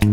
Good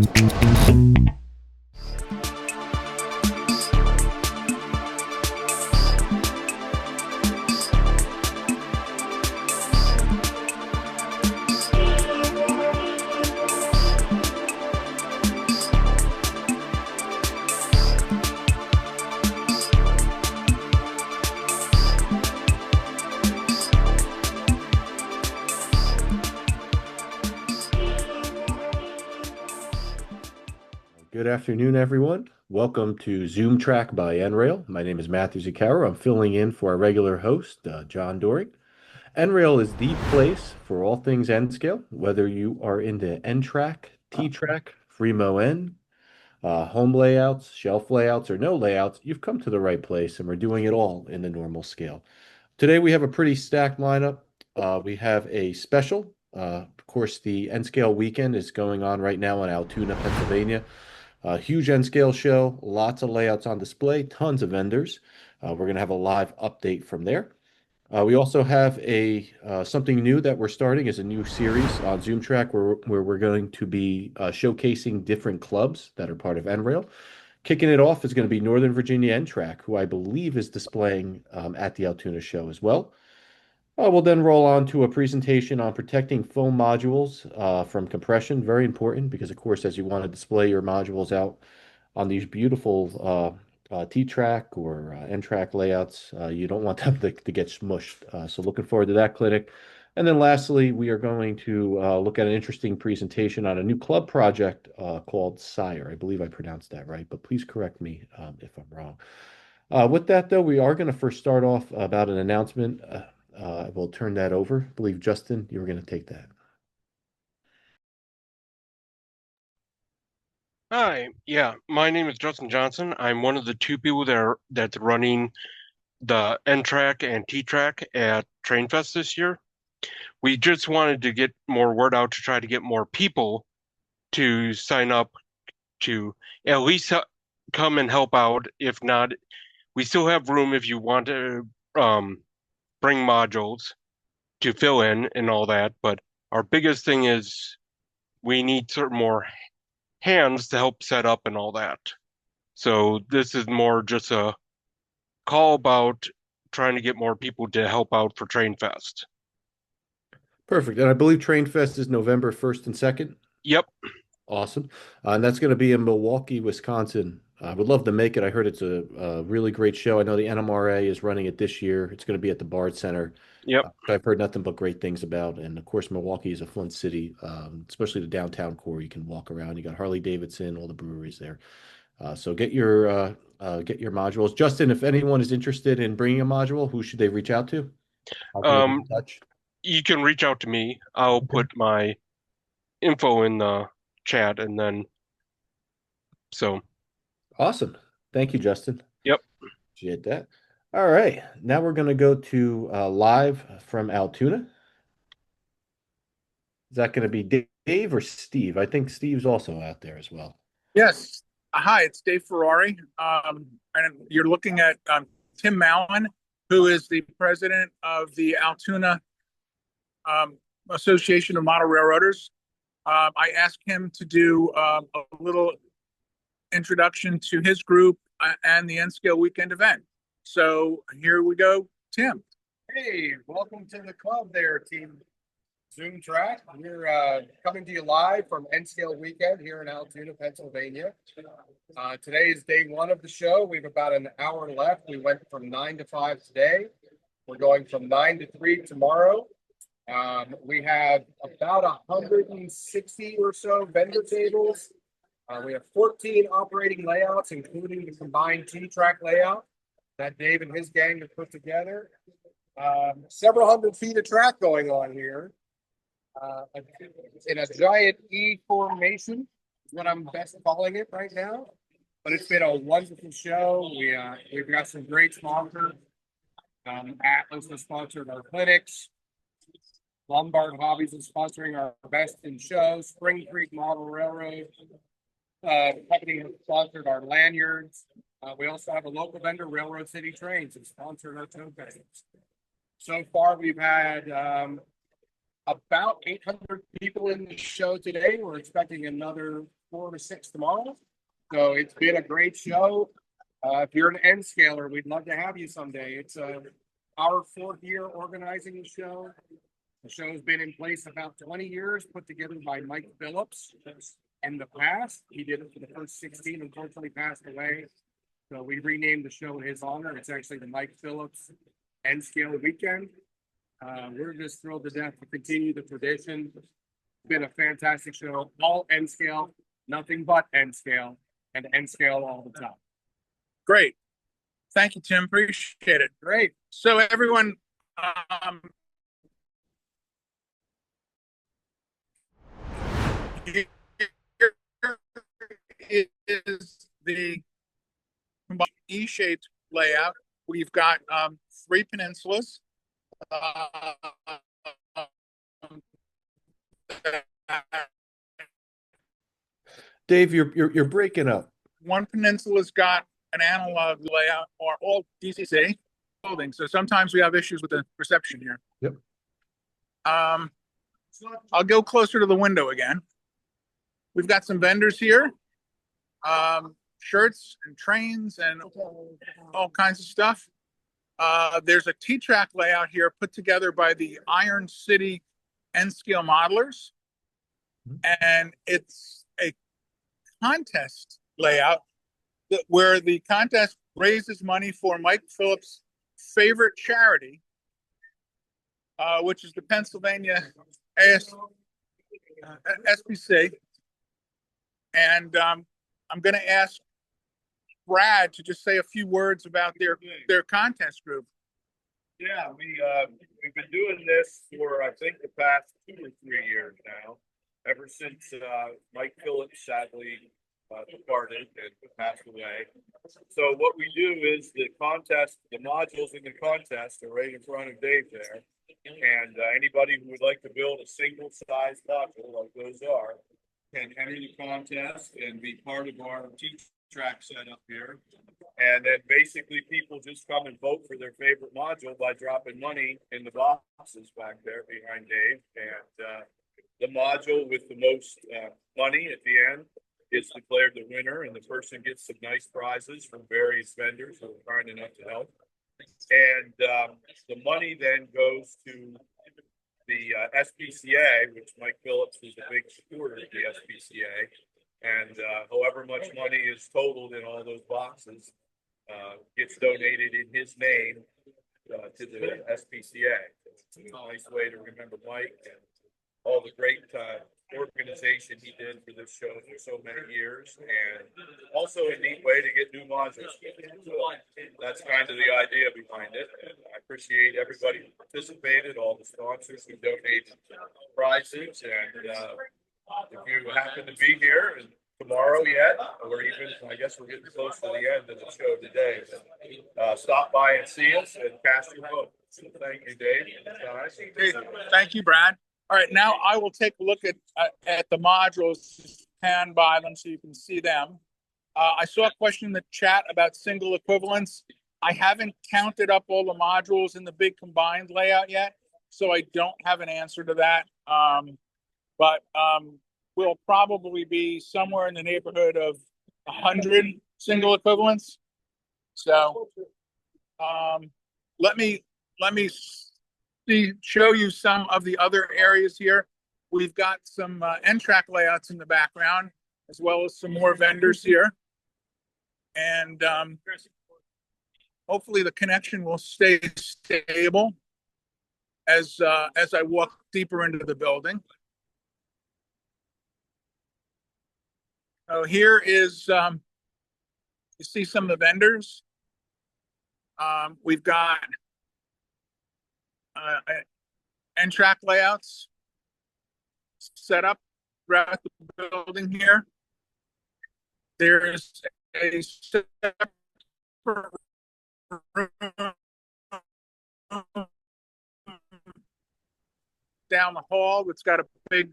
afternoon, everyone. Welcome to ZoomTRAK by NRail. My name is Matthew Zucaro. I'm filling in for our regular host, John Doring. NRail is the place for all things N scale, whether you are into NTRAK, T-Track, Fremo N, home layouts, shelf layouts, or no layouts, you've come to the right place, and we're doing it all in the normal scale. Today we have a pretty stacked lineup. We have a special. Of course, the N Scale Weekend is going on right now in Altoona, Pennsylvania. A huge N scale show, lots of layouts on display, tons of vendors. We're going to have a live update from there. We also have a something new that we're starting is a new series on ZoomTRAK where we're going to be showcasing different clubs that are part of NRail. Kicking it off is going to be Northern Virginia NTRAK, who I believe is displaying at the Altoona show as well. We'll then roll on to a presentation on protecting foam modules from compression. Very important because, of course, as you want to display your modules out on these beautiful T-Track or N-Track layouts, you don't want them to get smushed. So looking forward to that clinic. And then lastly, we are going to look at an interesting presentation on a new club project called Sayre. I believe I pronounced that right, but please correct me if I'm wrong. With that, though, we are going to first start off about an announcement. We'll turn that over. I believe, Justin, you were going to take that. Hi, yeah, my name is Justin Johnson. I'm one of the two people that's running the NTRAK and T-Track at Trainfest this year. We just wanted to get more word out to try to get more people to sign up to at least come and help out. If not, we still have room if you want to bring modules to fill in and all that. But our biggest thing is we need certain more hands to help set up and all that. So this is more just a call about trying to get more people to help out for Trainfest. Perfect. And I believe Trainfest is November 1st and 2nd. Yep. Awesome. And that's going to be in Milwaukee, Wisconsin. I would love to make it. I heard it's a really great show. I know the NMRA is running it this year. It's going to be at the Bard Center. Yep. I've heard nothing but great things about. And of course, Milwaukee is a fun city, especially the downtown core. You can walk around. You got Harley Davidson, all the breweries there. So get your modules. Justin, if anyone is interested in bringing a module, who should they reach out to? How can they get in touch? You can reach out to me. I'll put my info in the chat and then so Awesome. Thank you, Justin. yep. Appreciate that. All right. Now we're going to go to live from Altoona. Is that going to be Dave or Steve? I think Steve's also out there as well. Yes. Hi, it's Dave Ferrari. And you're looking at Tim Mallon, who is the president of the Altoona Association of Model Railroaders. I asked him to do a little introduction to his group and the N Scale Weekend event. So here we go, Tim. Hey, welcome to the club there, Team ZoomTRAK. We're coming to you live from N Scale Weekend here in Altoona, Pennsylvania. Today is day one of the show. We have about an hour left. We went from 9 to 5 today. We're going from 9 to 3 tomorrow. We have about 160 or so vendor tables. We have 14 operating layouts, including the combined T-Track layout that Dave and his gang have put together. Several hundred feet of track going on here. In a giant E formation is what I'm best calling it right now. But it's been a wonderful show. We've got some great sponsors. Atlas has sponsored our clinics. Lombard Hobbies is sponsoring our Best in Show. Spring Creek Model Railroad company has sponsored our lanyards. We also have a local vendor, Railroad City Trains, that sponsored our tote bags. So far, we've had about 800 people in the show today. We're expecting another 4 to 6 tomorrow. So it's been a great show. If you're an N scaler, we'd love to have you someday. It's our 4th year organizing the show. The show's been in place about 20 years, put together by Mike Phillips. In the past, he did it for the first 16, unfortunately passed away. So we renamed the show in his honor. It's actually the Mike Phillips N Scale Weekend. We're just thrilled to death to continue the tradition. It's been a fantastic show. All N scale, nothing but N scale, and N scale all the time. Great. Thank you, Tim. Appreciate it. Great. So everyone, here is the combined E-shaped layout. We've got 3 peninsulas. Dave, you're breaking up. One peninsula's got an analog layout, or all DCC buildings. So sometimes we have issues with the reception here. Yep. I'll go closer to the window again. We've got some vendors here, shirts and trains and all kinds of stuff. There's a T-track layout here put together by the Iron City N Scale modelers. And it's a contest layout where the contest raises money for Mike Phillips' favorite charity, which is the Pennsylvania SPC. And I'm going to ask Brad to just say a few words about their contest group. Yeah, we've been doing this for I think the past 2 or 3 years now, ever since Mike Phillips sadly departed and passed away. So what we do is the contest, the modules in the contest are right in front of Dave there, and anybody who would like to build a single size module like those are can enter the contest and be part of our T-track setup here. And then basically people just come and vote for their favorite module by dropping money in the boxes back there behind Dave. And the module with the most money at the end is declared the winner, and the person gets some nice prizes from various vendors who are kind enough to help. And the money then goes to the SPCA, which Mike Phillips is a big supporter of the SPCA. And however much money is totaled in all those boxes gets donated in his name to the SPCA. It's a nice way to remember Mike and all the great organization he did for this show for so many years, and also a neat way to get new modules. So that's kind of the idea behind it. And I appreciate everybody who participated, all the sponsors who donated prizes, and if you happen to be here and tomorrow yet, or even I guess we're getting close to the end of the show today, stop by and see us and cast your vote. So thank you, Dave. Thank you, Brad. All right, now I will take a look at the modules, pan by them so you can see them. I saw a question in the chat about single equivalents. I haven't counted up all the modules in the big combined layout yet, so I don't have an answer to that. But we'll probably be somewhere in the neighborhood of 100 single equivalents. So let me show you some of the other areas here. We've got some NTRAK layouts in the background, as well as some more vendors here. And hopefully the connection will stay stable as I walk deeper into the building. So here is, you see some of the vendors. We've got NTRAK layouts set up throughout the building here. There's a separate room down the hall that's got a big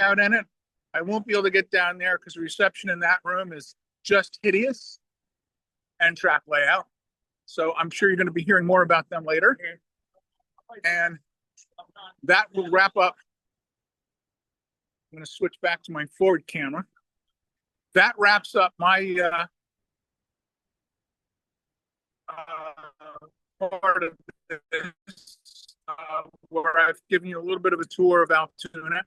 out in it. I won't be able to get down there because the reception in that room is just hideous. NTRAK layout. So I'm sure you're going to be hearing more about them later. And that will wrap up I'm going to switch back to my forward camera. That wraps up my part of this, where I've given you a little bit of a tour of Altoona.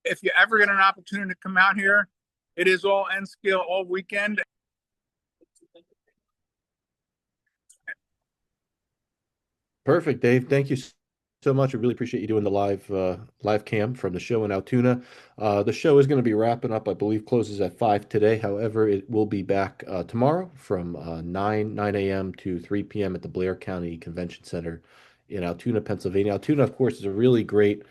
If you ever get an opportunity to come out here, it is all N scale all weekend. Perfect, Dave. Thank you so much. I really appreciate you doing the live cam from the show in Altoona. The show is going to be wrapping up, I believe, closes at 5 today. However, it will be back tomorrow from 9 a.m. to 3 p.m. at the Blair County Convention Center in Altoona, Pennsylvania. Altoona, of course, is a really great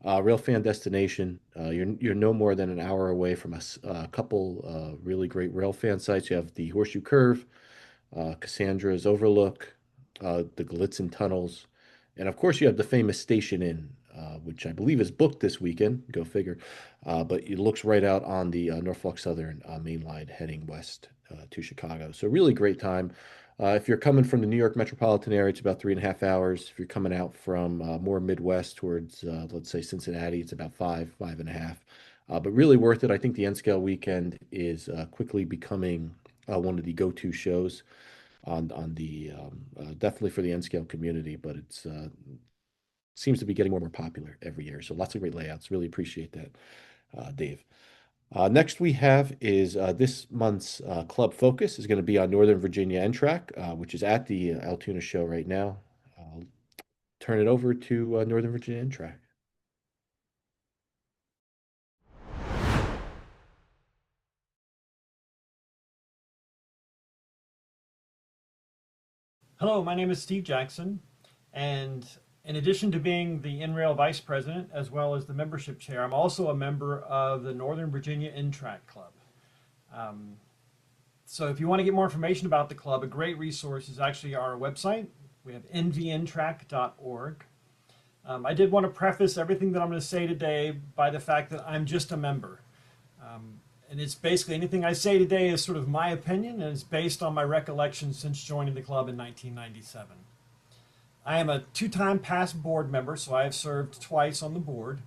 railfan destination. You're no more than an hour away from a couple really great railfan sites. You have the Horseshoe Curve, Cassandra's Overlook, the Galitzin Tunnels, and of course you have the famous Station Inn, which I believe is booked this weekend. Go figure. But it looks right out on the Norfolk Southern main line heading west to Chicago. So really great time. If you're coming from the New York metropolitan area, it's about 3.5 hours. If you're coming out from more Midwest towards, let's say, Cincinnati, it's about 5.5. But really worth it. I think the N Scale Weekend is quickly becoming one of the go-to shows on the definitely for the N scale community, but it's seems to be getting more and more popular every year. So lots of great layouts. Really appreciate that, Dave. Next we have is this month's club focus is going to be on Northern Virginia NTRAK, which is at the Altoona show right now. I'll turn it over to Northern Virginia NTRAK. Hello, my name is Steve Jackson, and in addition to being the NRail Vice President as well as the membership chair, I'm also a member of the Northern Virginia NTRAK Club. So if you want to get more information about the club, a great resource is actually our website. We have nvntrak.org. I did want to preface everything that I'm going to say today by the fact that I'm just a member. And it's basically anything I say today is sort of my opinion, and it's based on my recollection since joining the club in 1997. I am a two-time past board member, so I have served twice on the board.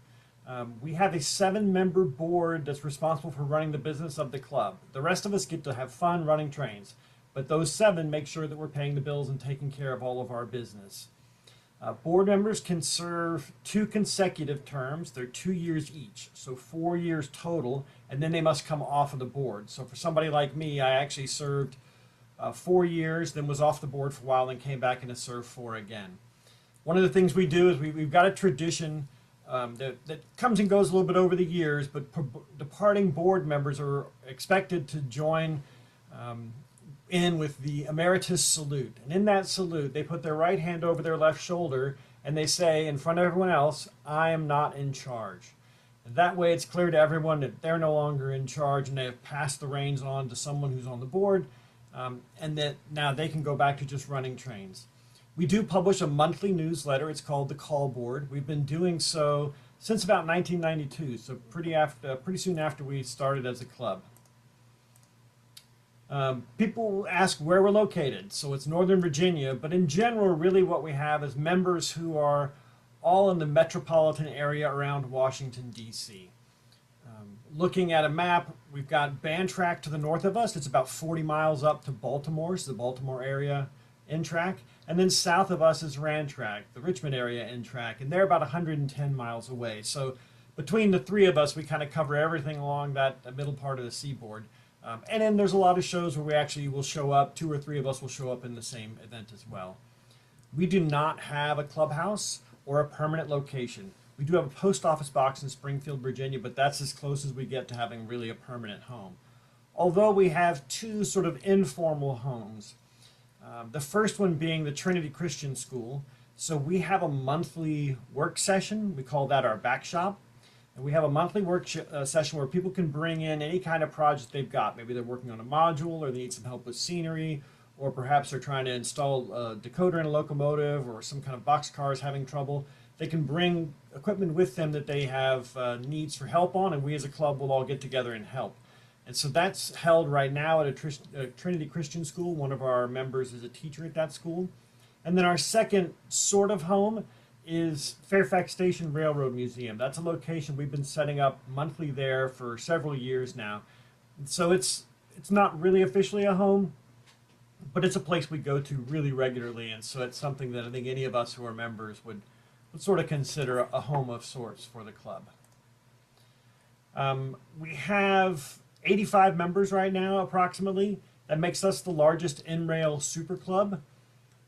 We have a 7-member board that's responsible for running the business of the club. The rest of us get to have fun running trains, but those 7 make sure that we're paying the bills and taking care of all of our business. Board members can serve 2 consecutive terms. They're 2 years each, so 4 years total, and then they must come off of the board. So for somebody like me, I actually served 4 years, then was off the board for a while, and came back and served 4 again. One of the things we do is we've got a tradition that comes and goes a little bit over the years, but departing board members are expected to join in with the emeritus salute. And in that salute, they put their right hand over their left shoulder and they say in front of everyone else, "I am not in charge." And that way it's clear to everyone that they're no longer in charge and they have passed the reins on to someone who's on the board, and that now they can go back to just running trains. We do publish a monthly newsletter. It's called The Call Board. We've been doing so since about 1992, so pretty soon after we started as a club. People ask where we're located. So it's Northern Virginia, but in general, really what we have is members who are all in the metropolitan area around Washington, D.C. Looking at a map, we've got NTRAK to the north of us. It's about 40 miles up to Baltimore, so the Baltimore area NTRAK. And then south of us is RANTRAK, the Richmond area NTRAK, and they're about 110 miles away. So between the 3 of us, we kind of cover everything along that middle part of the seaboard. And then there's a lot of shows where we actually will show up, 2 or 3 of us will show up in the same event as well. We do not have a clubhouse or a permanent location. We do have a post office box in Springfield, Virginia, but that's as close as we get to having really a permanent home. Although we have 2 sort of informal homes. The first one being the Trinity Christian School. So we have a monthly work session. We call that our back shop. And we have a monthly work session where people can bring in any kind of project they've got. Maybe they're working on a module, or they need some help with scenery, or perhaps they're trying to install a decoder in a locomotive, or some kind of boxcar is having trouble. They can bring equipment with them that they have needs for help on, and we as a club will all get together and help. And so that's held right now at a Trinity Christian School. One of our members is a teacher at that school. And then our second sort of home is Fairfax Station Railroad Museum. That's a location we've been setting up monthly there for several years now. So it's not really officially a home, but it's a place we go to really regularly, and so it's something that I think any of us who are members would sort of consider a home of sorts for the club. We have 85 members right now, approximately. That makes us the largest NRail super club.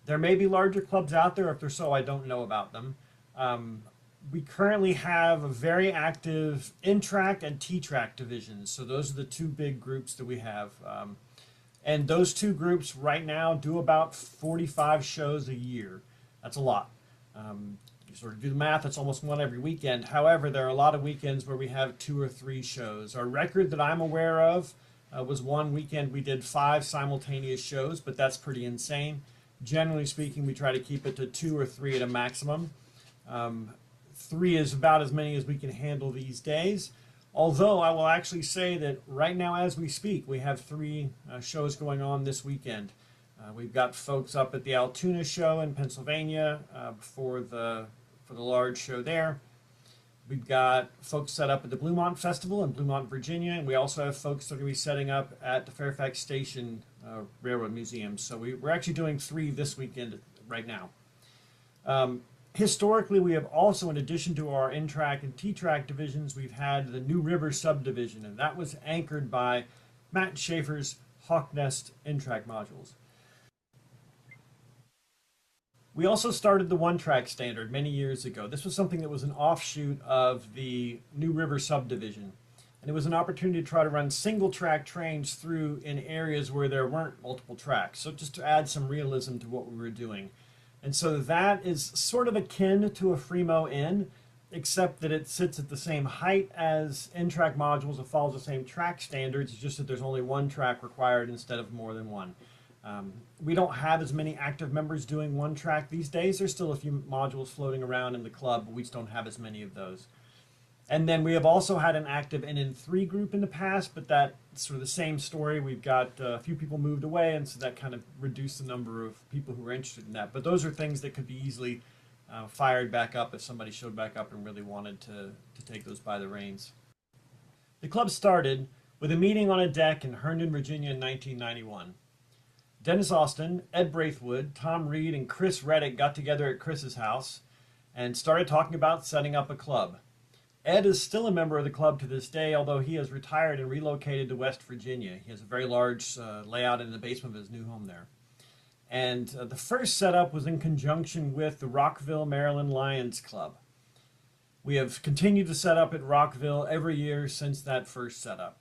There may be larger clubs out there. If they're so, I don't know about them. We currently have a very active NTRAK and TRAK divisions. So those are the two big groups that we have. And those two groups right now do about 45 shows a year. That's a lot. You sort of do the math, it's almost one every weekend. However, there are a lot of weekends where we have 2 or 3 shows. Our record that I'm aware of was one weekend we did 5 simultaneous shows, but that's pretty insane. Generally speaking, we try to keep it to 2 or 3 at a maximum. 3 is about as many as we can handle these days. Although I will actually say that right now as we speak, we have 3 shows going on this weekend. We've got folks up at the Altoona show in Pennsylvania for the large show there. We've got folks set up at the Bluemont Festival in Bluemont, Virginia, and we also have folks that are going to be setting up at the Fairfax Station Railroad Museum. So we're actually doing 3 this weekend right now. Historically, we have also, in addition to our NTRAK and TRAK divisions, we've had the New River subdivision, and that was anchored by Matt Schaefer's Hawk Nest NTRAK modules. We also started the one-track standard many years ago. This was something that was an offshoot of the New River subdivision. And it was an opportunity to try to run single-track trains through in areas where there weren't multiple tracks. So just to add some realism to what we were doing. And so that is sort of akin to a Fremo N, except that it sits at the same height as NTRAK modules. It follows the same track standards. It's just that there's only one track required instead of more than one. We don't have as many active members doing one track these days. There's still a few modules floating around in the club, but we just don't have as many of those. And then we have also had an active NN3 group in the past, but that's sort of the same story. We've got a few people moved away, and so that kind of reduced the number of people who are interested in that. But those are things that could be easily fired back up if somebody showed back up and really wanted to take those by the reins. The club started with a meeting on a deck in Herndon, Virginia in 1991. Dennis Austin, Ed Braithwood, Tom Reed, and Chris Reddick got together at Chris's house and started talking about setting up a club. Ed is still a member of the club to this day, although he has retired and relocated to West Virginia. He has a very large layout in the basement of his new home there. And the first setup was in conjunction with the Rockville, Maryland Lions Club. We have continued to set up at Rockville every year since that first setup.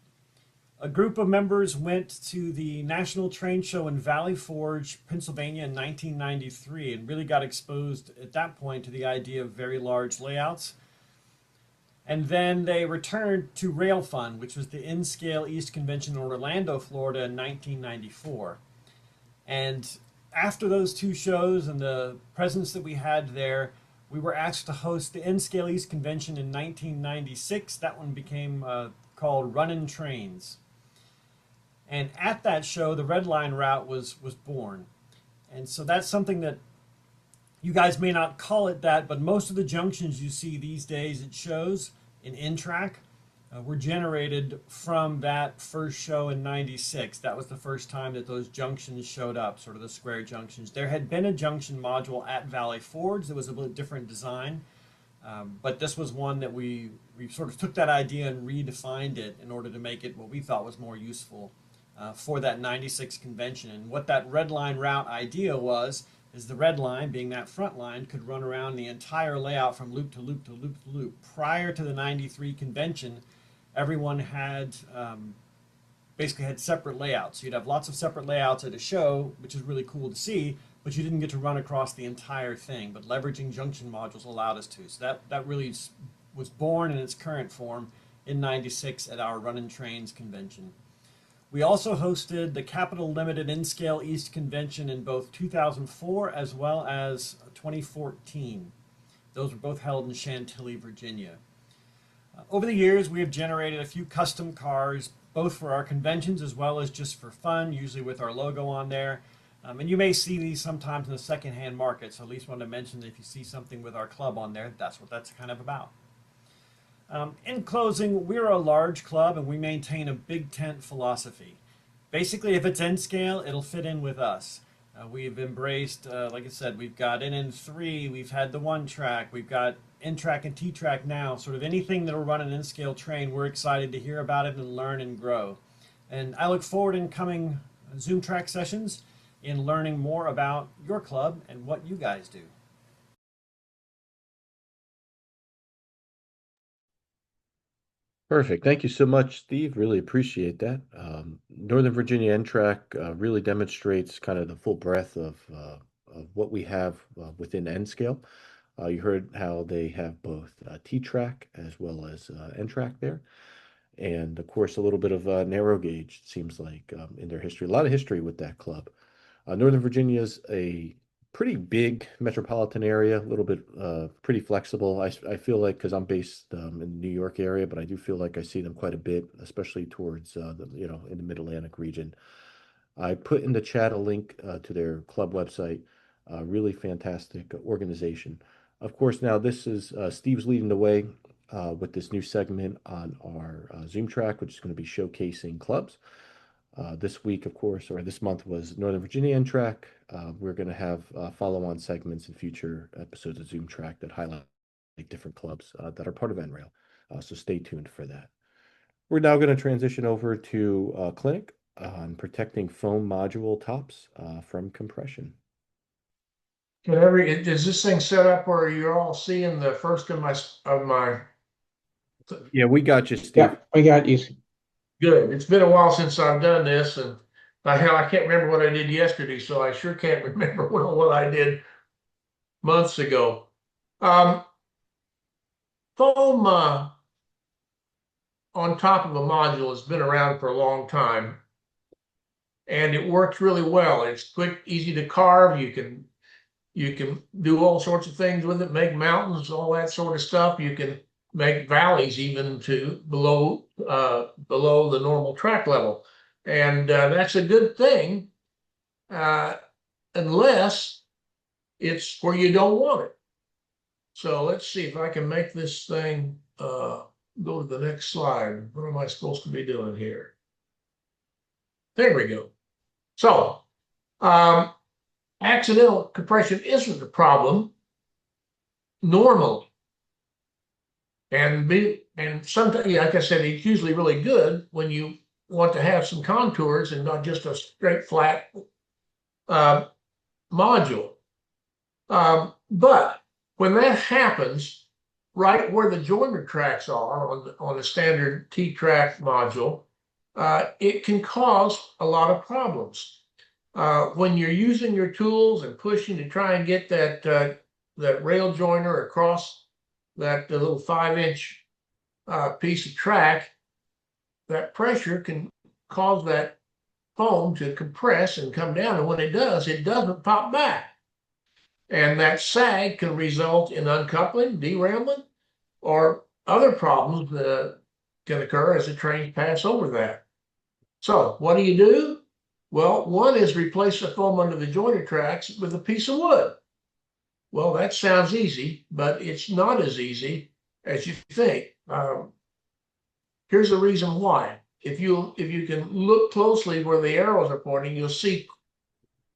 A group of members went to the National Train Show in Valley Forge, Pennsylvania in 1993 and really got exposed at that point to the idea of very large layouts. And then they returned to Rail Fun, which was the N Scale East Convention in Orlando, Florida in 1994. And after those 2 shows and the presence that we had there, we were asked to host the N Scale East Convention in 1996. That one became called Runnin' Trains. And at that show, the Red Line route was born. And so that's something that you guys may not call it that, but most of the junctions you see these days at shows in NTRAK were generated from that first show in 96. That was the first time that those junctions showed up, sort of the square junctions. There had been a junction module at Valley Forge that was a little different design, but this was one that we sort of took that idea and redefined it in order to make it what we thought was more useful for that 96 convention. And what that red line route idea was is the red line, being that front line, could run around the entire layout from loop to loop to loop to loop. Prior to the 93 convention, everyone had basically had separate layouts. You'd have lots of separate layouts at a show, which is really cool to see, but you didn't get to run across the entire thing. But leveraging junction modules allowed us to. So that really was born in its current form in 96 at our Runnin' Trains convention. We also hosted the Capital Limited N Scale East Convention in both 2004 as well as 2014. Those were both held in Chantilly, Virginia. Over the years, we have generated a few custom cars, both for our conventions as well as just for fun, usually with our logo on there. And you may see these sometimes in the secondhand market. So at least wanted to mention that if you see something with our club on there, that's what that's kind of about. In closing, we're a large club and we maintain a big tent philosophy. Basically, if it's N scale, it'll fit in with us. We've embraced, like I said, we've got NN3, we've had the ZoomTRAK, we've got NTRAK and TTRAK now. Sort of anything that'll run an N scale train, we're excited to hear about it and learn and grow. And I look forward in coming ZoomTRAK sessions in learning more about your club and what you guys do. Perfect. Thank you so much, Steve. Really appreciate that. Northern Virginia NTRAK really demonstrates kind of the full breadth of what we have within N scale. You heard how they have both T-Track as well as NTRAK there. And of course, a little bit of narrow gauge, it seems like, in their history. A lot of history with that club. Northern Virginia is a pretty big metropolitan area, a little bit pretty flexible. I feel like, because I'm based in the New York area, but I do feel like I see them quite a bit, especially towards in the Mid-Atlantic region. I put in the chat a link to their club website. Really fantastic organization. Of course, now this is Steve's leading the way with this new segment on our ZoomTRAK, which is going to be showcasing clubs. This week, of course, or this month was Northern Virginia NTRAK. We're going to have follow-on segments in future episodes of ZoomTRAK that highlight different clubs that are part of NRail. So stay tuned for that. We're now going to transition over to a clinic on protecting foam module tops from compression. Is this thing set up where you're all seeing the first of my? Yeah, we got you, Steve. Yeah, I got you. Good. It's been a while since I've done this, and hell, I can't remember what I did yesterday, so I sure can't remember what I did months ago. Foam on top of a module has been around for a long time, and it works really well. It's quick, easy to carve. You can do all sorts of things with it, make mountains, all that sort of stuff. You can make valleys even to below the normal track level. And that's a good thing, unless it's where you don't want it. So let's see if I can make this thing go to the next slide. What am I supposed to be doing here? There we go. So accidental compression isn't a problem normally. And sometimes, like I said, it's usually really good when you want to have some contours and not just a straight flat module. But when that happens, right where the joiner tracks are on a standard T-track module, it can cause a lot of problems. When you're using your tools and pushing to try and get that rail joiner across that little 5-inch piece of track, that pressure can cause that foam to compress and come down. And when it does, it doesn't pop back. And that sag can result in uncoupling, derailment, or other problems that can occur as the trains pass over that. So what do? Well, one is replace the foam under the joiner tracks with a piece of wood. Well, that sounds easy, but it's not as easy as you think. Here's the reason why. If you can look closely where the arrows are pointing, you'll see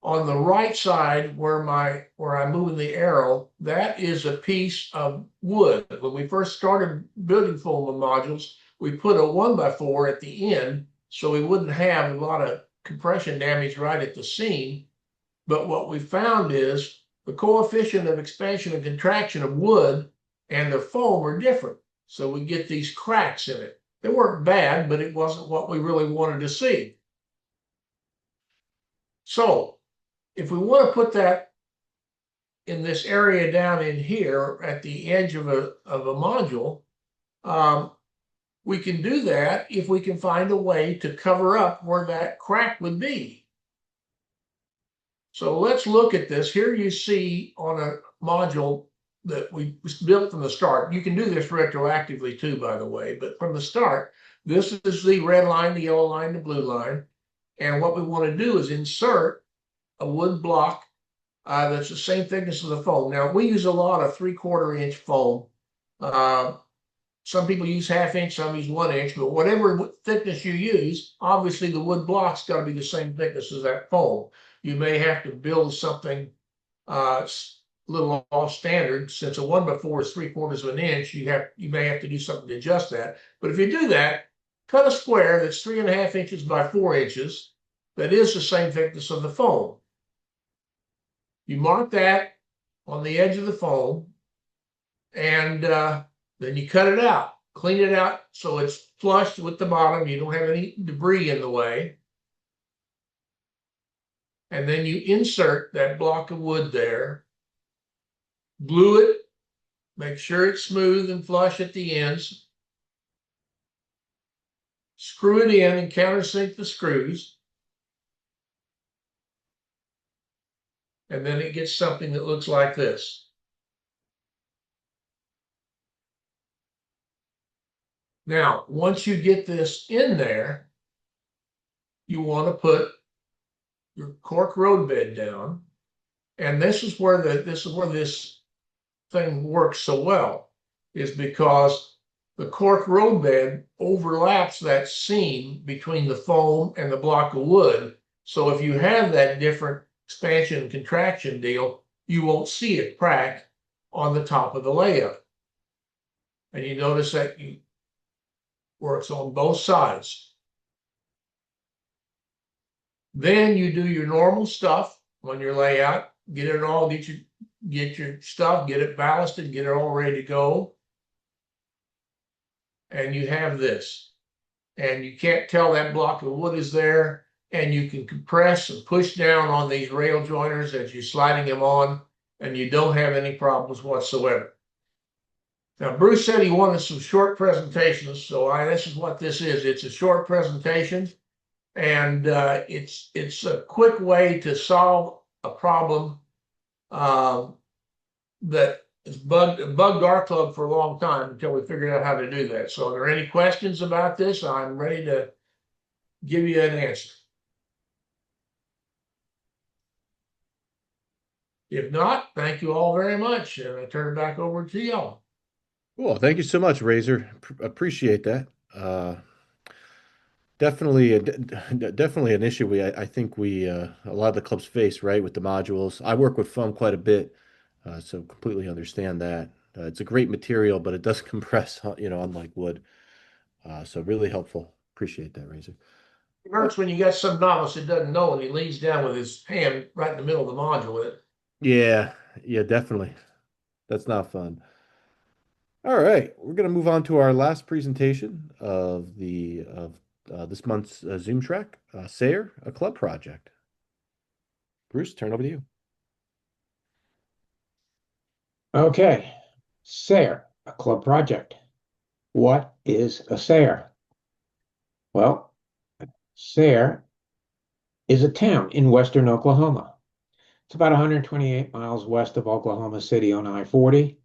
on the right side where I'm moving the arrow, that is a piece of wood. When we first started building foam modules, we put a 1x4 at the end so we wouldn't have a lot of compression damage right at the seam. But what we found is the coefficient of expansion and contraction of wood and the foam are different. So we get these cracks in it. They weren't bad, but it wasn't what we really wanted to see. So if we want to put that in this area down in here at the edge of a module, we can do that if we can find a way to cover up where that crack would be. So let's look at this. Here you see on a module that we built from the start. You can do this retroactively too, by the way, but from the start, this is the red line, the yellow line, the blue line. And what we want to do is insert a wood block that's the same thickness as the foam. Now, we use a lot of 3/4 inch foam. Some people use 1/2 inch, some use 1 inch, but whatever thickness you use, obviously the wood block's got to be the same thickness as that foam. You may have to build something a little off standard. Since a 1x4 is 3/4 inch, you may have to do something to adjust that. But if you do that, cut a square that's 3.5 inches by 4 inches that is the same thickness of the foam. You mark that on the edge of the foam, and then you cut it out, clean it out so it's flush with the bottom. You don't have any debris in the way. And then you insert that block of wood there, glue it, make sure it's smooth and flush at the ends, screw it in and countersink the screws. And then it gets something that looks like this. Now, once you get this in there, you want to put your cork roadbed down, and this is where this thing works so well, is because the cork roadbed overlaps that seam between the foam and the block of wood. So if you have that different expansion and contraction deal, you won't see it crack on the top of the layup. And you notice that it works on both sides. Then you do your normal stuff on your layout, get your stuff, get it ballasted, get it all ready to go. And you have this. And you can't tell that block of wood is there. And you can compress and push down on these rail joiners as you're sliding them on, and you don't have any problems whatsoever. Now, Bruce said he wanted some short presentations, so this is what this is. It's a short presentation, and it's a quick way to solve a problem that has bugged our club for a long time until we figured out how to do that. So, are there any questions about this? I'm ready to give you an answer. If not, thank you all very much, and I turn it back over to y'all. Cool. Thank you so much, Razor. Appreciate that. Definitely, definitely an issue I think a lot of the clubs face, right, with the modules. I work with foam quite a bit, so completely understand that. It's a great material, but it does compress, unlike wood. So really helpful. Appreciate that, Razor. It hurts when you got some novice that doesn't know and he leans down with his hand right in the middle of the module with it. Yeah, definitely. That's not fun. All right, we're going to move on to our last presentation of this month's ZoomTRAK, Sayre, a club project. Bruce, turn over to you. Okay, Sayre, a club project. What is a Sayre? Well, Sayre is a town in western Oklahoma. It's about 128 miles west of Oklahoma City on I-40,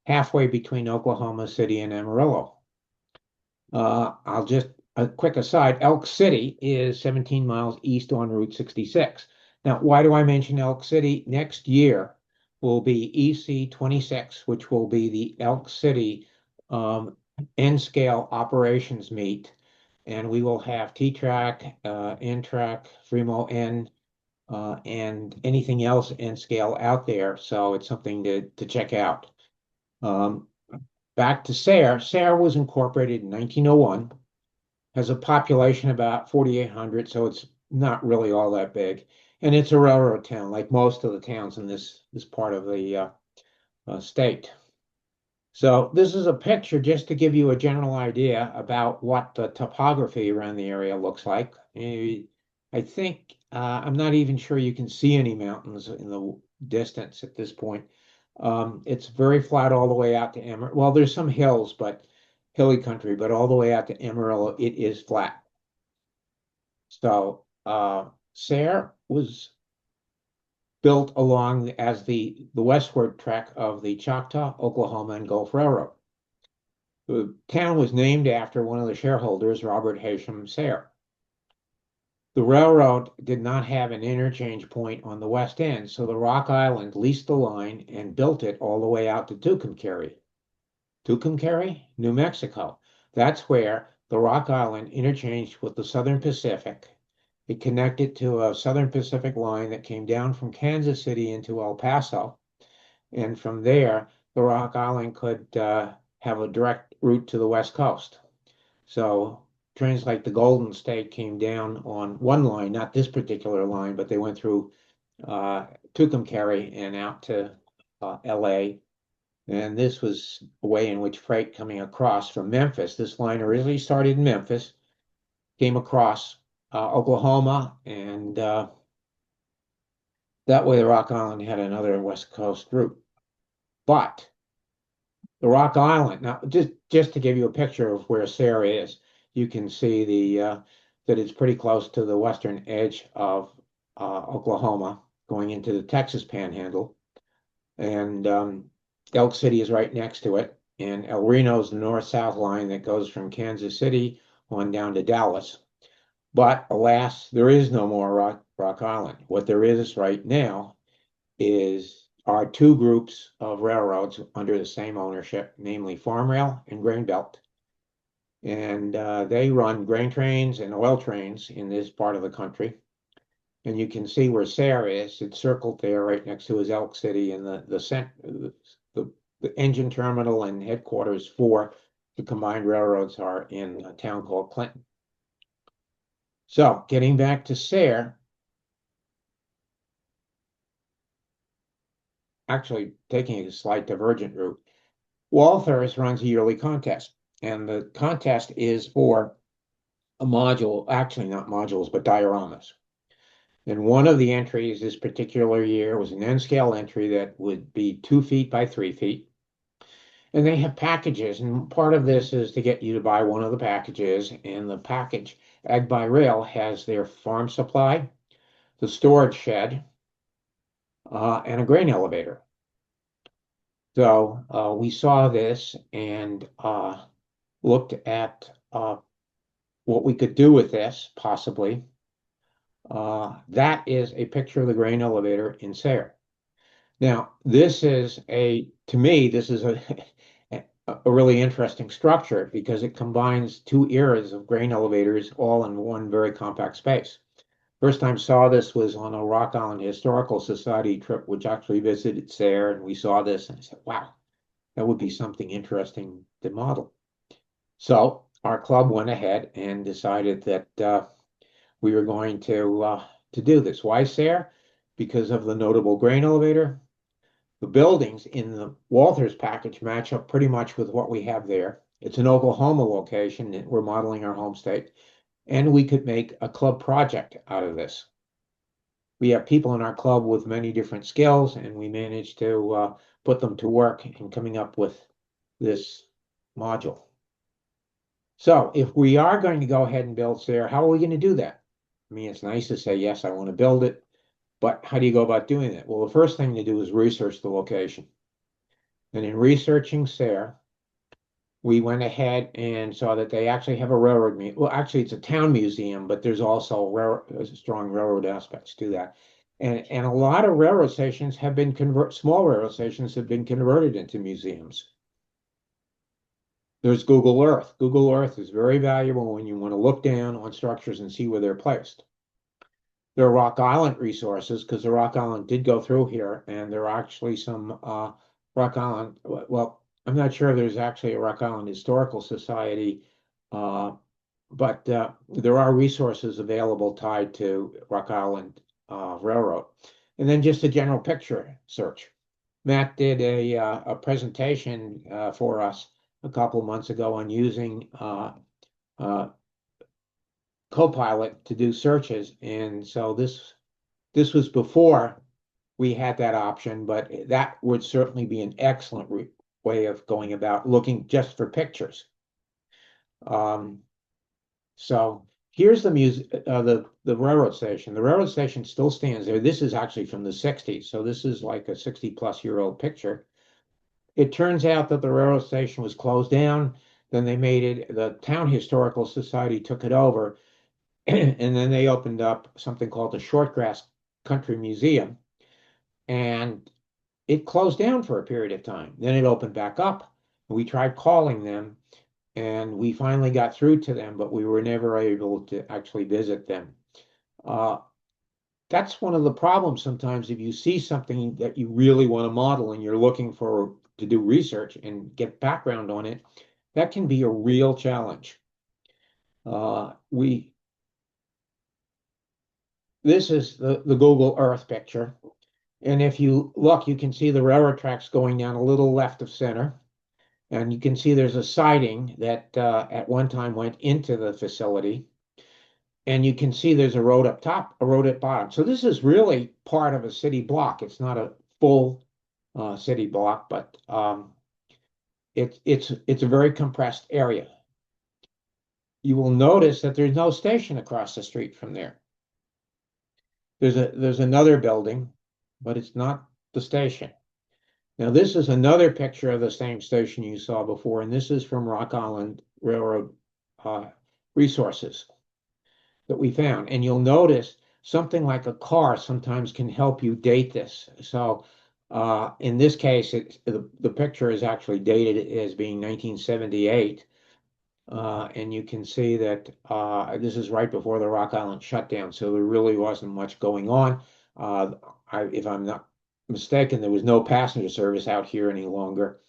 halfway between Oklahoma City and Amarillo. A quick aside, Elk City is 17 miles east on Route 66. Now, why do I mention Elk City? Next year will be EC 26, which will be the Elk City N Scale operations meet. And we will have T-Track, NTRAK, Fremo N, and anything else N Scale out there. So it's something to check out. Back to Sayre. Sayre was incorporated in 1901, has a population about 4,800, so it's not really all that big. And it's a railroad town, like most of the towns in this part of the state. So this is a picture just to give you a general idea about what the topography around the area looks like. I think, I'm not even sure you can see any mountains in the distance at this point. It's very flat all the way out to Amarillo. Well, there's some hills, but hilly country, but all the way out to Amarillo, it is flat. So Sayre was built along as the westward track of the Choctaw, Oklahoma, and Gulf Railroad. The town was named after one of the shareholders, Robert Haysham Sayre. The railroad did not have an interchange point on the west end, so the Rock Island leased the line and built it all the way out to Tucumcari. Tucumcari, New Mexico. That's where the Rock Island interchanged with the Southern Pacific. It connected to a Southern Pacific line that came down from Kansas City into El Paso. And from there, the Rock Island could have a direct route to the West Coast. So trains like the Golden State came down on one line, not this particular line, but they went through Tucumcari and out to LA. And this was a way in which freight coming across from Memphis. This line originally started in Memphis, came across Oklahoma, and that way the Rock Island had another West Coast route. But the Rock Island, now just to give you a picture of where Sayre is, you can see that it's pretty close to the western edge of Oklahoma, going into the Texas Panhandle, and Elk City is right next to it, and El Reno is the north-south line that goes from Kansas City on down to Dallas. But alas, there is no more Rock Island. What there is right now are two groups of railroads under the same ownership, namely Farm Rail and Grain Belt. And they run grain trains and oil trains in this part of the country. And you can see where Sayre is. It's circled there right next to his Elk City, and the engine terminal and headquarters for the combined railroads are in a town called Clinton. So getting back to Sayre, actually taking a slight divergent route, Walthurst runs a yearly contest, and the contest is for a module, actually not modules, but dioramas. And one of the entries this particular year was an N scale entry that would be 2 feet by 3 feet. And they have packages, and part of this is to get you to buy one of the packages, and the package, Ag by Rail, has their farm supply, the storage shed, and a grain elevator. So we saw this and looked at what we could do with this, possibly. That is a picture of the grain elevator in Sayre. Now, to me, this is a really interesting structure because it combines two eras of grain elevators all in one very compact space. First time saw this was on a Rock Island Historical Society trip, which actually visited Sayre, and we saw this and I said, wow, that would be something interesting to model. So our club went ahead and decided that we were going to do this. Why Sayre? Because of the notable grain elevator. The buildings in the Walthers package match up pretty much with what we have there. It's an Oklahoma location, and we're modeling our home state. And we could make a club project out of this. We have people in our club with many different skills, and we managed to put them to work in coming up with this module. So if we are going to go ahead and build Sayre, how are we going to do that? I mean, it's nice to say, yes, I want to build it, but how do you go about doing that? Well, the first thing to do is research the location. And in researching Sayre, we went ahead and saw that they actually have a railroad museum. Well, actually, it's a town museum, but there's also strong railroad aspects to that. And a lot of railroad stations have been small railroad stations have been converted into museums. There's Google Earth. Google Earth is very valuable when you want to look down on structures and see where they're placed. There are Rock Island resources because the Rock Island did go through here, and there are actually some Rock Island, well, I'm not sure if there's actually a Rock Island Historical Society, but there are resources available tied to Rock Island Railroad. And then just a general picture search. Matt did a presentation for us a couple of months ago on using Copilot to do searches. And so this was before we had that option, but that would certainly be an excellent way of going about looking just for pictures. So here's the railroad station. The railroad station still stands there. This is actually from the 60s, so this is like a 60-plus-year-old picture. It turns out that the railroad station was closed down. Then they made it, the Town Historical Society took it over. And then they opened up something called the Shortgrass Country Museum, and it closed down for a period of time. Then it opened back up. We tried calling them, and we finally got through to them, but we were never able to actually visit them. That's one of the problems sometimes if you see something that you really want to model and you're looking for to do research and get background on it, that can be a real challenge. This is the Google Earth picture. And if you look, you can see the railroad tracks going down a little left of center. And you can see there's a siding that at one time went into the facility. And you can see there's a road up top, a road at bottom. So this is really part of a city block. It's not a full city block, but it's a very compressed area. You will notice that there's no station across the street from there. There's another building, but it's not the station. Now this is another picture of the same station you saw before, and this is from Rock Island Railroad resources that we found. And you'll notice something like a car sometimes can help you date this. So in this case, the picture is actually dated as being 1978. And you can see that this is right before the Rock Island shutdown, so there really wasn't much going on. If I'm not mistaken, there was no passenger service out here any longer.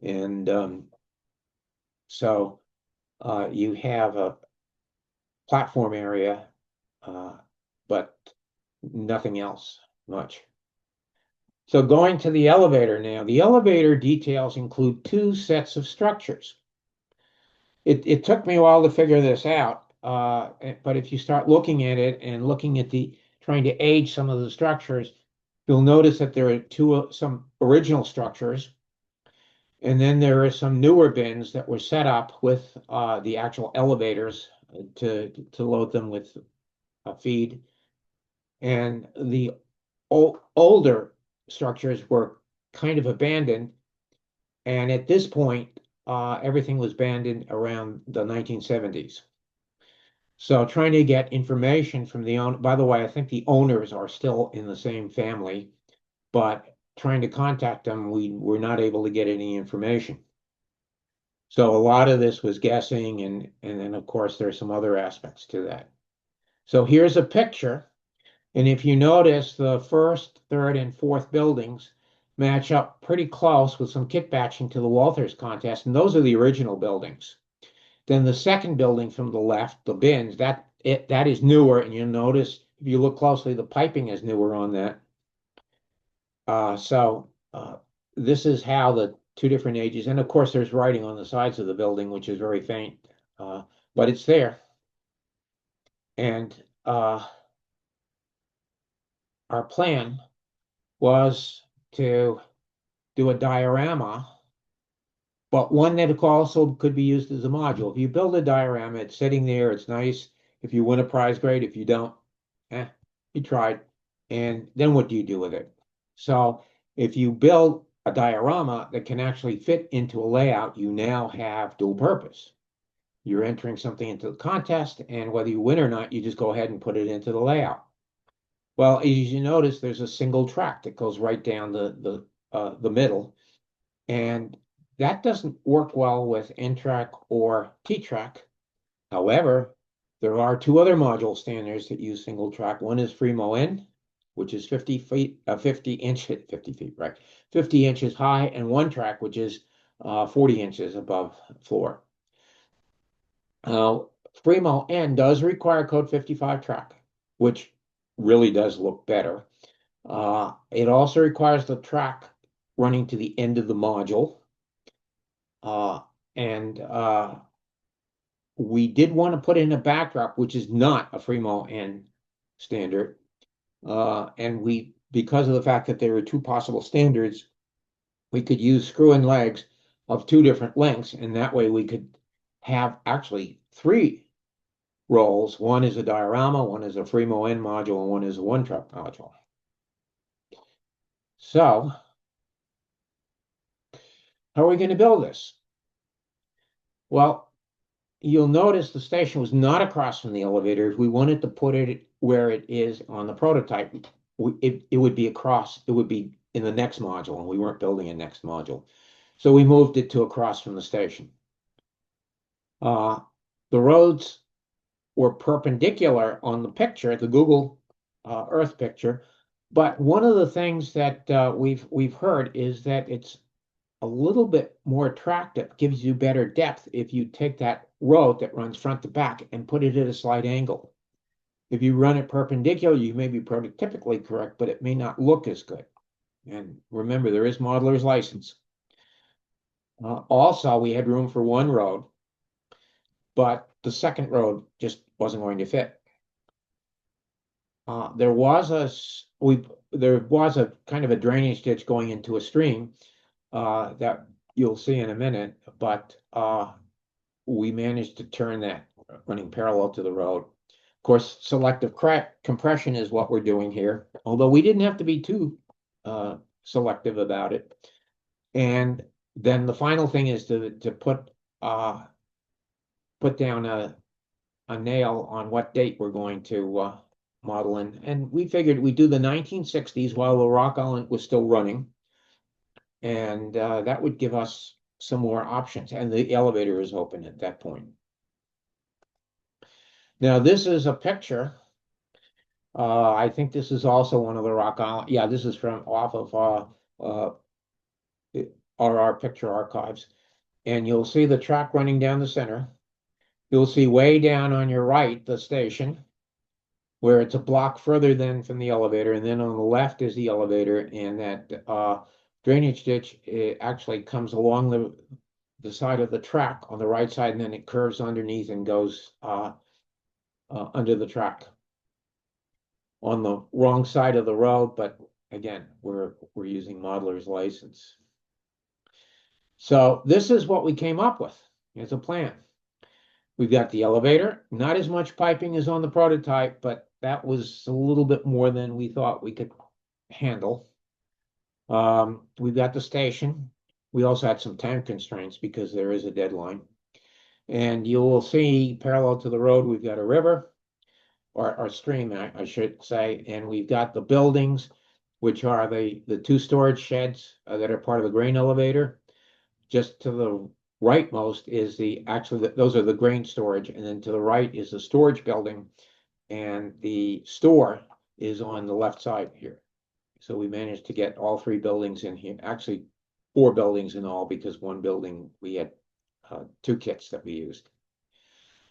And so you have a platform area, but nothing else much. So going to the elevator now, the elevator details include two sets of structures. It took me a while to figure this out, but if you start looking at it and looking at trying to age some of the structures, you'll notice that there are some original structures, and then there are some newer bins that were set up with the actual elevators to load them with a feed, and the older structures were kind of abandoned, and at this point, everything was abandoned around the 1970s. So trying to get information from the owner, by the way, I think the owners are still in the same family, but trying to contact them, we were not able to get any information. So a lot of this was guessing, and then of course there's some other aspects to that. So here's a picture, and if you notice, the first, third, and fourth buildings match up pretty close with some kit batching to the Walters contest, and those are the original buildings. Then the second building from the left, the bins, that is newer, and you'll notice if you look closely, the piping is newer on that. This is how the two different ages, and of course there's writing on the sides of the building, which is very faint, but it's there. And our plan was to do a diorama, but one that also could be used as a module. If you build a diorama, it's sitting there, it's nice. If you win a prize, great. If you don't, you tried. And then what do you do with it? So if you build a diorama that can actually fit into a layout, you now have dual purpose. You're entering something into the contest, and whether you win or not, you just go ahead and put it into the layout. Well, as you notice, there's a single track that goes right down the middle, and that doesn't work well with NTRAK or TRAK. However, there are two other module standards that use single track. One is Fremo N, which is 50 feet, 50 feet, right? 50 inches high, and one track, which is 40 inches above floor. Fremo N does require code 55 track, which really does look better. It also requires the track running to the end of the module. We did want to put in a backdrop, which is not a Fremo N standard. And because of the fact that there were two possible standards, we could use screw-in legs of two different lengths, and that way we could have actually three rolls. One is a diorama, one is a Fremo N module, and one is a one-track module. So, how are we going to build this? Well, you'll notice the station was not across from the elevator. If we wanted to put it where it is on the prototype, it would be across, it would be in the next module, and we weren't building a next module. So we moved it to across from the station. The roads were perpendicular on the picture, the Google Earth picture. But one of the things that we've heard is that it's a little bit more attractive, gives you better depth if you take that road that runs front to back and put it at a slight angle. If you run it perpendicular, you may be prototypically correct, but it may not look as good. And remember, there is modeler's license. Also, we had room for one road, but the second road just wasn't going to fit. There was a kind of a drainage ditch going into a stream that you'll see in a minute, but we managed to turn that running parallel to the road. Of course, selective compression is what we're doing here, although we didn't have to be too selective about it. And then the final thing is to put down a nail on what date we're going to model in. And we figured we'd do the 1960s while the Rock Island was still running. And that would give us some more options. And the elevator is open at that point. Now, this is a picture. I think this is also one of the Rock Island. Yeah, this is from off of our picture archives. And you'll see the track running down the center. You'll see way down on your right the station, where it's a block further than from the elevator. And then on the left is the elevator. And that drainage ditch, it actually comes along the side of the track on the right side, and then it curves underneath and goes under the track on the wrong side of the road. But again, we're using modeler's license. So this is what we came up with as a plan. We've got the elevator, not as much piping as on the prototype, but that was a little bit more than we thought we could handle. We've got the station. We also had some time constraints because there is a deadline. And you will see parallel to the road, we've got a river, or stream, I should say, and we've got the buildings, which are the two storage sheds that are part of the grain elevator. Just to the rightmost is those are the grain storage, and then to the right is the storage building, and the store is on the left side here. So we managed to get all three buildings in here, actually 4 buildings in all, because one building we had 2 kits that we used.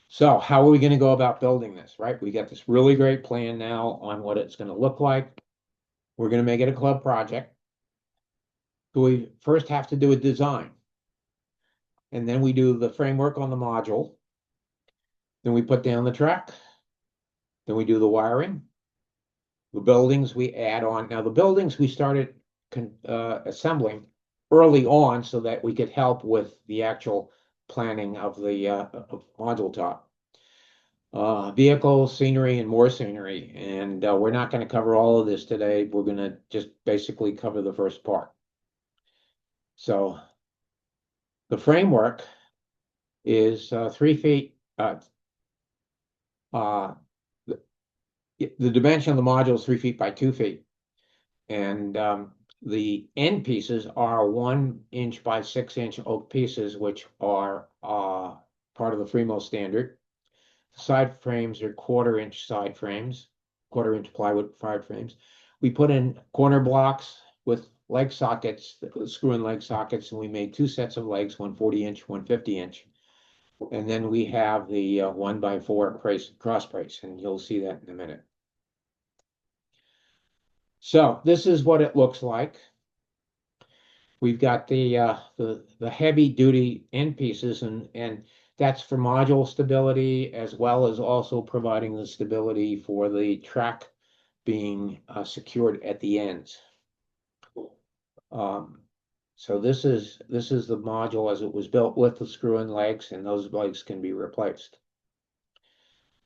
So how are we going to go about building this, right? We got this really great plan now on what it's going to look like. We're going to make it a club project. So we first have to do a design. And then we do the framework on the module. Then we put down the track. Then we do the wiring. The buildings we add on. Now the buildings we started assembling early on so that we could help with the actual planning of the module top. Vehicles, scenery, and more scenery. And we're not going to cover all of this today. We're going to just basically cover the first part. So the framework is 3 feet. The dimension of the module is 3 feet by 2 feet. And the end pieces are 1 inch by 6 inch oak pieces, which are part of the Fremo standard. The side frames are 1/4 inch side frames, 1/4 inch plywood side frames. We put in corner blocks with leg sockets, screw-in leg sockets, and we made 2 sets of legs, one 40 inch, one 50 inch. And then we have the 1x4 cross brace, and you'll see that in a minute. So this is what it looks like. We've got the heavy duty end pieces, and that's for module stability, as well as also providing the stability for the track being secured at the ends. So this is the module as it was built with the screw-in legs, and those legs can be replaced.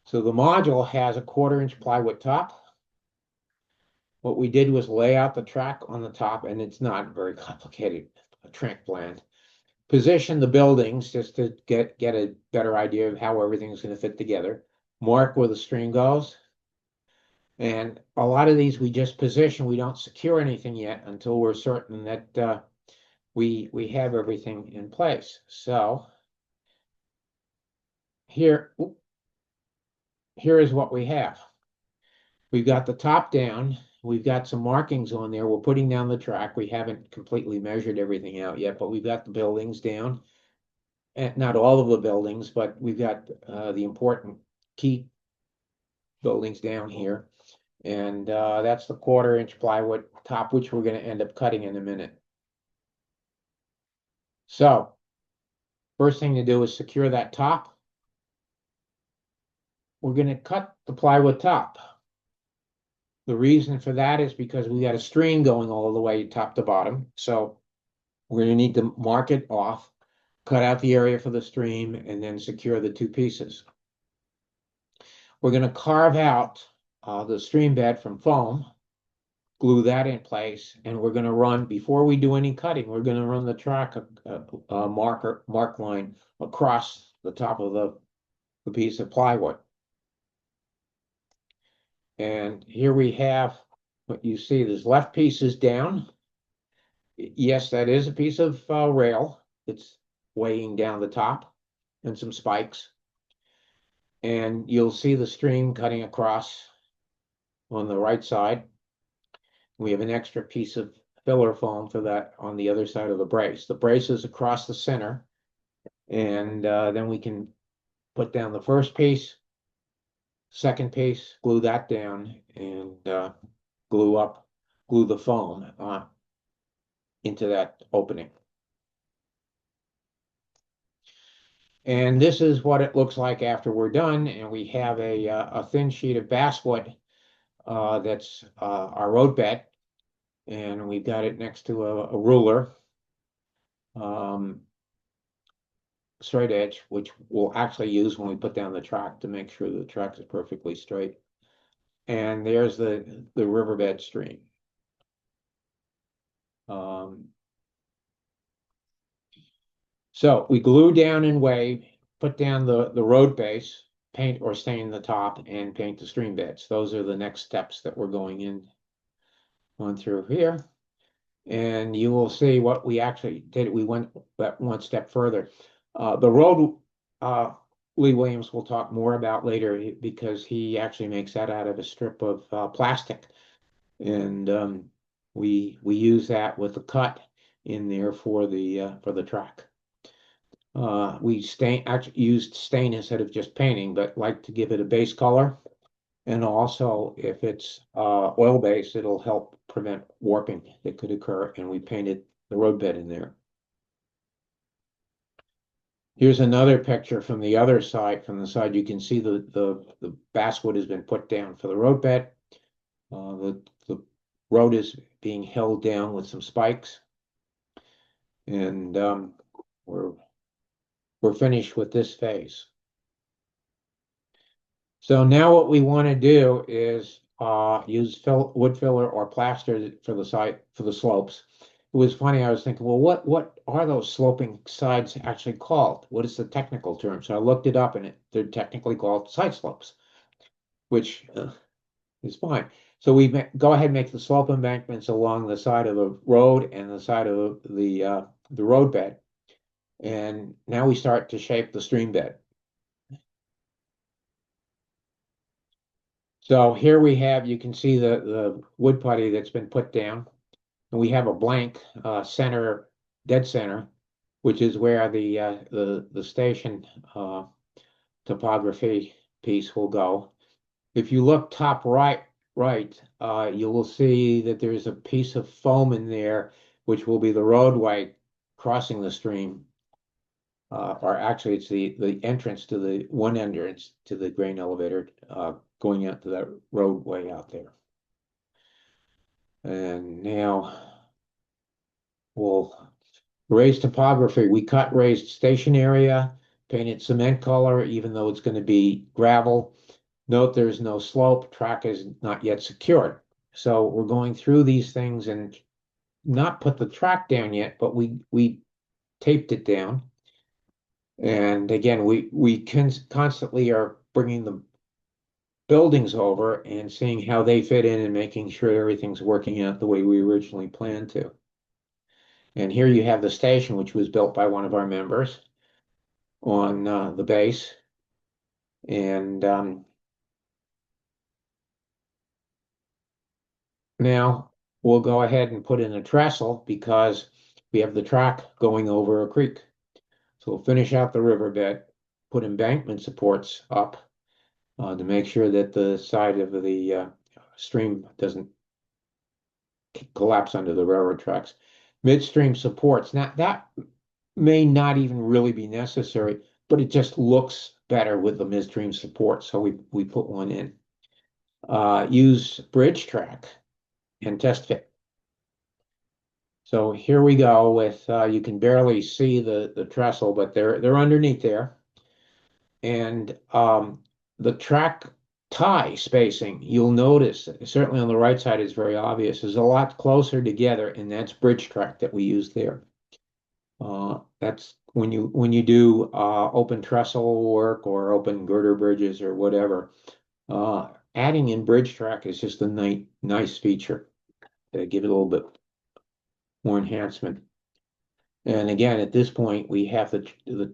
So the module has a 1/4 inch plywood top. What we did was lay out the track on the top, and it's not very complicated, a track plan. position the buildings just to get a better idea of how everything's going to fit together. Mark where the stream goes. And a lot of these we just position. We don't secure anything yet until we're certain that we have everything in place. So here is what we have. We've got the top down. We've got some markings on there. We're putting down the track. We haven't completely measured everything out yet, but we've got the buildings down. And not all of the buildings, but we've got the important key buildings down here. And that's the 1/4-inch plywood top, which we're going to end up cutting in a minute. So first thing to do is secure that top. We're going to cut the plywood top. The reason for that is because we got a stream going all the way top to bottom. So we're going to need to mark it off, cut out the area for the stream, and then secure the 2 pieces. We're going to carve out the stream bed from foam, glue that in place, and we're going to run, before we do any cutting, we're going to run the track mark line across the top of the piece of plywood. And here we have what you see. This left piece is down. Yes, that is a piece of rail. It's weighing down the top and some spikes. And you'll see the stream cutting across on the right side. We have an extra piece of filler foam for that on the other side of the brace. The brace is across the center. And then we can put down the first piece, second piece, glue that down, and glue the foam into that opening. And this is what it looks like after we're done. And we have a thin sheet of basswood that's our road bed. And we've got it next to a ruler, straight edge, which we'll actually use when we put down the track to make sure the track is perfectly straight. And there's the riverbed stream. So we glue down and wave, put down the road base, paint or stain the top, and paint the stream beds. Those are the next steps that we're going on through here. And you will see what we actually did. We went that one step further. The road, Lee Williams will talk more about later because he actually makes that out of a strip of plastic. And we use that with the cut in there for the track. We actually used stain instead of just painting, but like to give it a base color. And also, if it's oil-based, it'll help prevent warping that could occur. And we painted the roadbed in there. Here's another picture from the other side. From the side, you can see the basswood has been put down for the roadbed. The road is being held down with some spikes. And we're finished with this phase. So now what we want to do is use wood filler or plaster for the slopes. It was funny, I was thinking, well, what are those sloping sides actually called? What is the technical term? So I looked it up, and they're technically called side slopes, which is fine. So we go ahead and make the slope embankments along the side of the road and the side of the road bed. And now we start to shape the stream bed. So here we have, you can see the wood putty that's been put down. And we have a blank center, dead center, which is where the station topography piece will go. If you look top right, you will see that there's a piece of foam in there, which will be the roadway crossing the stream. Or actually, it's the entrance to the one entrance to the grain elevator going out to that roadway out there. And now we'll raise topography. We cut raised station area, painted cement color, even though it's going to be gravel. Note there's no slope. Track is not yet secured. So we're going through these things and not put the track down yet, but we taped it down. And again, we constantly are bringing the buildings over and seeing how they fit in and making sure everything's working out the way we originally planned to. And here you have the station, which was built by one of our members on the base. And now we'll go ahead and put in a trestle because we have the track going over a creek. So we'll finish out the riverbed, put embankment supports up to make sure that the side of the stream doesn't collapse under the railroad tracks. Midstream supports. Now that may not even really be necessary, but it just looks better with the midstream support. So we put one in. Use bridge track and test fit. So here we go with you can barely see the trestle, but they're underneath there. And the track tie spacing, you'll notice, certainly on the right side is very obvious, is a lot closer together, and that's bridge track that we use there. That's when you do open trestle work or open girder bridges or whatever. Adding in bridge track is just a nice feature to give it a little bit more enhancement. And again, at this point, we have the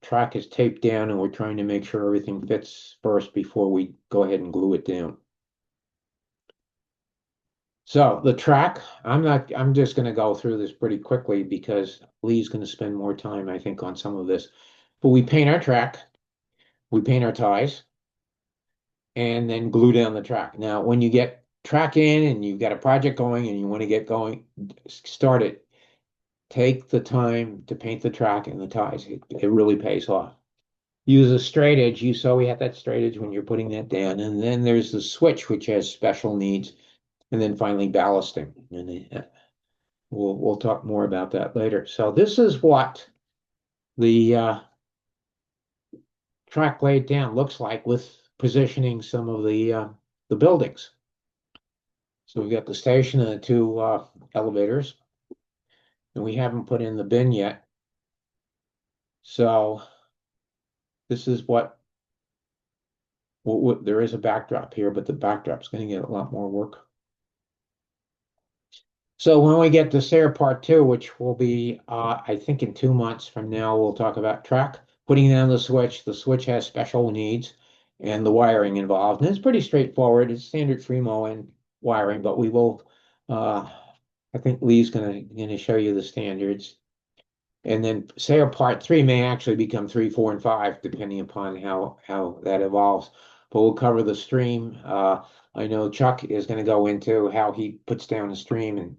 track is taped down, and we're trying to make sure everything fits first before we go ahead and glue it down. So the track, I'm just going to go through this pretty quickly because Lee's going to spend more time, I think, on some of this. But we paint our track, we paint our ties, and then glue down the track. Now, when you get track in and you've got a project going and you want to get going, start it. Take the time to paint the track and the ties. It really pays off. Use a straight edge. You saw we had that straight edge when you're putting that down. And then there's the switch, which has special needs. And then finally ballasting. And we'll talk more about that later. So this is what the track laid down looks like with positioning some of the buildings. So we've got the station and the two elevators. And we haven't put in the bin yet. So this is what there is a backdrop here, but the backdrop's going to get a lot more work. So when we get to Sayre Part 2, which will be, I think in 2 months from now, we'll talk about track, putting down the switch. The switch has special needs and the wiring involved. And it's pretty straightforward. It's standard Fremo and wiring, but we will, I think Lee's going to show you the standards. And then Sayre Part 3 may actually become 3, 4, and 5, depending upon how that evolves. But we'll cover the stream. I know Chuck is going to go into how he puts down the stream, and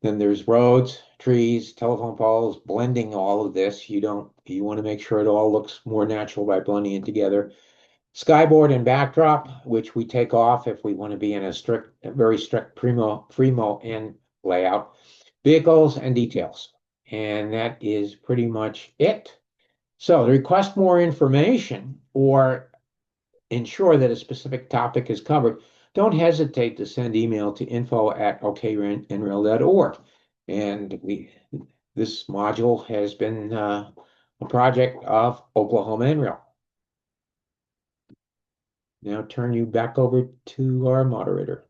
then there's roads, trees, telephone poles, blending all of this. You want to make sure it all looks more natural by blending it together. Skyboard and backdrop, which we take off if we want to be in a very strict Fremo and layout. Vehicles and details. And that is pretty much it. So to request more information or ensure that a specific topic is covered, don't hesitate to send email to info@oknrail.org. And this module has been a project of Oklahoma NRail. Now turn you back over to our moderator.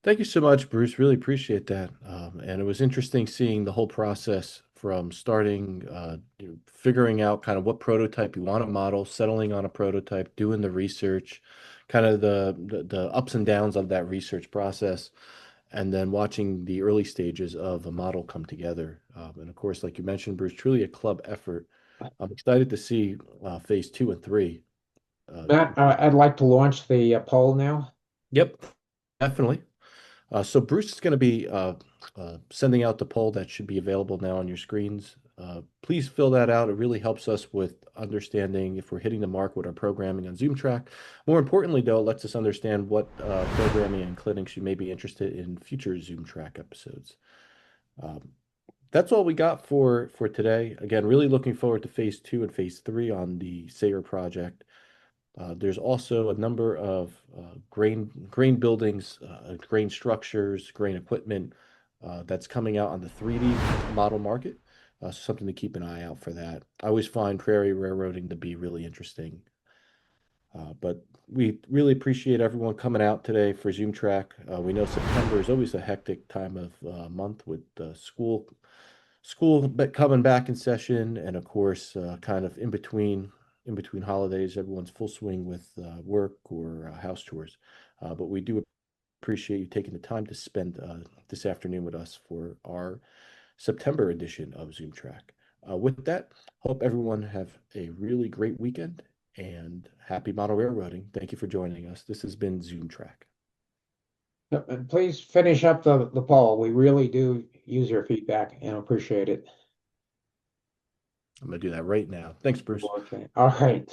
Thank you so much, Bruce. Really appreciate that. And it was interesting seeing the whole process from starting, figuring out kind of what prototype you want to model, settling on a prototype, doing the research, kind of the ups and downs of that research process, and then watching the early stages of a model come together. And of course, like you mentioned, Bruce, truly a club effort. I'm excited to see phase 2 and 3. Matt, I'd like to launch the poll now. Yep, definitely. So Bruce is going to be sending out the poll that should be available now on your screens. Please fill that out. It really helps us with understanding if we're hitting the mark with our programming on ZoomTRAK. More importantly, though, it lets us understand what programming and clinics you may be interested in future ZoomTRAK episodes. That's all we got for today. Again, really looking forward to phase 2 and phase 3 on the Sayre project. There's also a number of grain buildings, grain structures, grain equipment that's coming out on the 3D model market. So something to keep an eye out for that. I always find prairie railroading to be really interesting. But we really appreciate everyone coming out today for ZoomTRAK. We know September is always a hectic time of month with school coming back in session, and of course, kind of in between holidays, everyone's full swing with work or house tours. But we do appreciate you taking the time to spend this afternoon with us for our September edition of ZoomTRAK. With that, hope everyone have a really great weekend and happy model railroading. Thank you for joining us. This has been ZoomTRAK. Yep, and please finish up the poll. We really do use your feedback and appreciate it. I'm going to do that right now. Thanks, Bruce. Okay. All right.